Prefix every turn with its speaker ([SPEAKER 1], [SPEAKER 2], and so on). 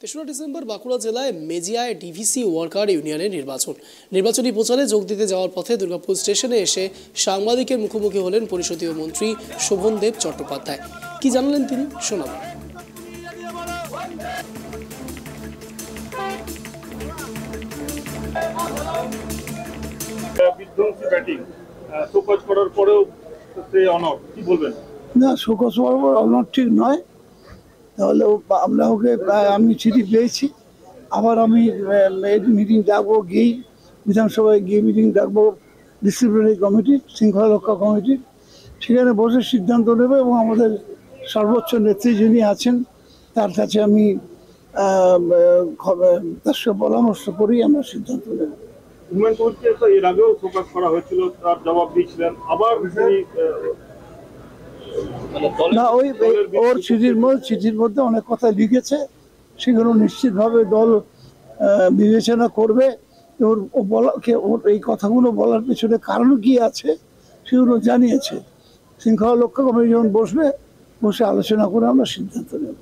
[SPEAKER 1] তেসরা ডিসেম্বর বাঁকুড়া জেলায় মেজিয়ায় DVC worker ইউনিয়নের নির্বাচনী প্রচারে যোগ দিতে যাওয়ার পথে দুর্গাপুর স্টেশনে এসে সাংবাদিকের মুখোমুখি হলেন পরিষদীয় মন্ত্রী শোভনদেব চট্টোপাধ্যায়। কি জানালেন তিনি, শোনাব।
[SPEAKER 2] বিধ্বংসী ব্যাটিং শোকজ করার পরেও কি বলবেন?
[SPEAKER 3] না, শোকজ করার অনর ঠিক নয়। তাহলে আমরা ওকে আমি চিঠি পেয়েছি, আবার আমি মিটিং ডাকবো, গিয়েই বিধানসভায় গিয়ে মিটিং ডাকবো ডিসিপ্লিনারি কমিটির, শৃঙ্খলা রক্ষা কমিটির। সেখানে বসে সিদ্ধান্ত নেবে এবং আমাদের সর্বোচ্চ নেত্রী যিনি আছেন তার কাছে আমি তার সাথে পরামর্শ করেই আমরা সিদ্ধান্ত নেব।
[SPEAKER 2] এর আগেও ফোকাস করা হয়েছিল, তার জবাব দিয়েছিলেন আবার
[SPEAKER 3] না, ওর চিঠির মধ্যে অনেক কথা লিখেছে, সেগুলো নিশ্চিতভাবে দল বিবেচনা করবে। ওর এই কথাগুলো বলার পেছনে কারণ কি আছে সেগুলো জানিয়েছে। শৃঙ্খলা রক্ষা কমিটি যখন বসে আলোচনা করে আমরা সিদ্ধান্ত নেব।